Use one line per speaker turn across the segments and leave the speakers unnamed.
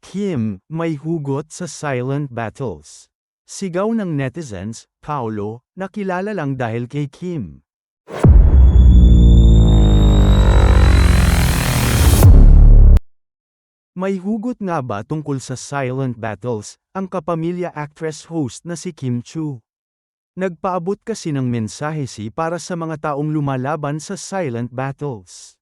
Kim, may hugot sa silent battles. Sigaw ng netizens, Paolo, nakilala lang dahil kay Kim. May hugot nga ba tungkol sa silent battles, ang kapamilya actress host na si Kim Chu? Nagpaabot kasi ng mensahe para sa mga taong lumalaban sa silent battles.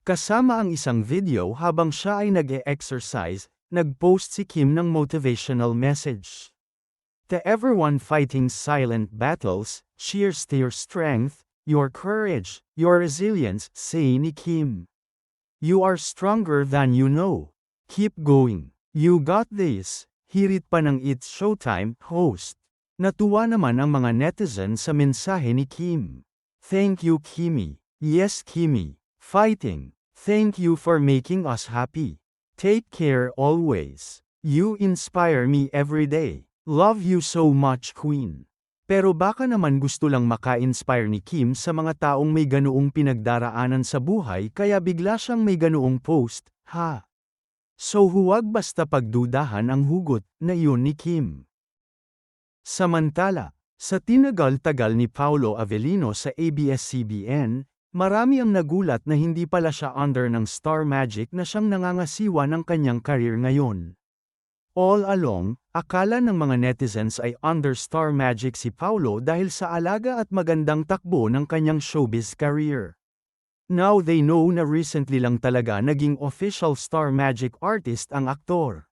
Kasama ang isang video habang siya ay nag-e-exercise, nag-post si Kim ng motivational message. To everyone fighting silent battles, cheers to your strength, your courage, your resilience, say ni Kim. You are stronger than you know. Keep going. You got this. Hirit pa ng It's Showtime host. Natuwa naman ang mga netizen sa mensahe ni Kim. Thank you Kimi. Yes Kimi. Fighting. Thank you for making us happy. Take care always. You inspire me every day. Love you so much Queen. Pero baka naman gusto lang maka-inspire ni Kim sa mga taong may ganoong pinagdaraanan sa buhay kaya bigla siyang may ganoong post, ha? So huwag basta pagdudahan ang hugot na iyon ni Kim. Samantala, sa tinagal-tagal ni Paolo Avellino sa ABS-CBN, marami ang nagulat na hindi pala siya under ng Star Magic na siyang nangangasiwa ng kanyang career ngayon. All along, akala ng mga netizens ay under Star Magic si Paolo dahil sa alaga at magandang takbo ng kanyang showbiz career. Now they know na recently lang talaga naging official Star Magic artist ang aktor.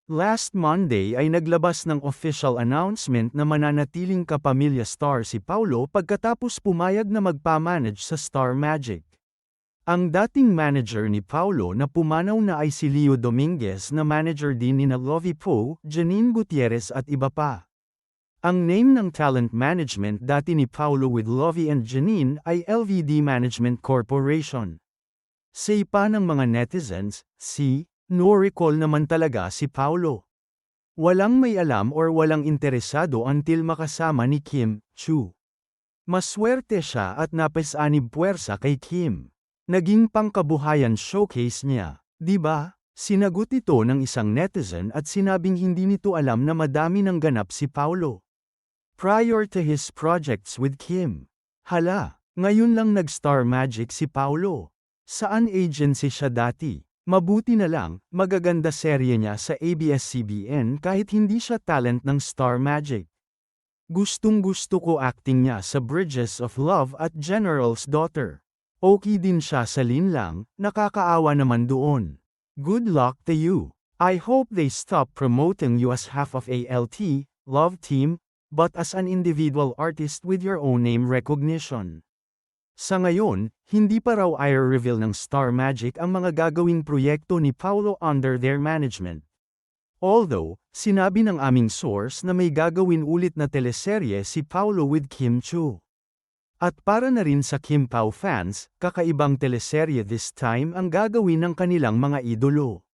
Last Monday ay naglabas ng official announcement na mananatiling kapamilya star si Paolo pagkatapos pumayag na magpa-manage sa Star Magic. Ang dating manager ni Paolo na pumanaw na ay si Leo Dominguez na manager din nina Lovie Poe, Janine Gutierrez at iba pa. Ang name ng talent management dati ni Paolo with Lovie and Janine ay LVD Management Corporation. Say pa ng mga netizens, no recall naman talaga si Paolo. Walang may alam or walang interesado until makasama ni Kim Chu. Maswerte siya at napasanib puwersa kay Kim. Naging pangkabuhayan showcase niya, di ba? Sinagot ito ng isang netizen at sinabing hindi nito alam na madami nang ganap si Paolo. Prior to his projects with Kim. Hala, ngayon lang nag-Star Magic si Paolo. Saan agency siya dati? Mabuti na lang, magaganda serye niya sa ABS-CBN kahit hindi siya talent ng Star Magic. Gustong-gusto ko acting niya sa Bridges of Love at General's Daughter. Okay din siya sa Linlang, nakakaawa naman doon. Good luck to you. I hope they stop promoting you as half of ALT, Love Team, but as an individual artist with your own name recognition. Sa ngayon, hindi pa raw i-reveal ng Star Magic ang mga gagawing proyekto ni Paolo under their management. Although, sinabi ng aming source na may gagawin ulit na teleserye si Paolo with Kim Chu. At para na rin sa Kim Pao fans, kakaibang teleserye this time ang gagawin ng kanilang mga idolo.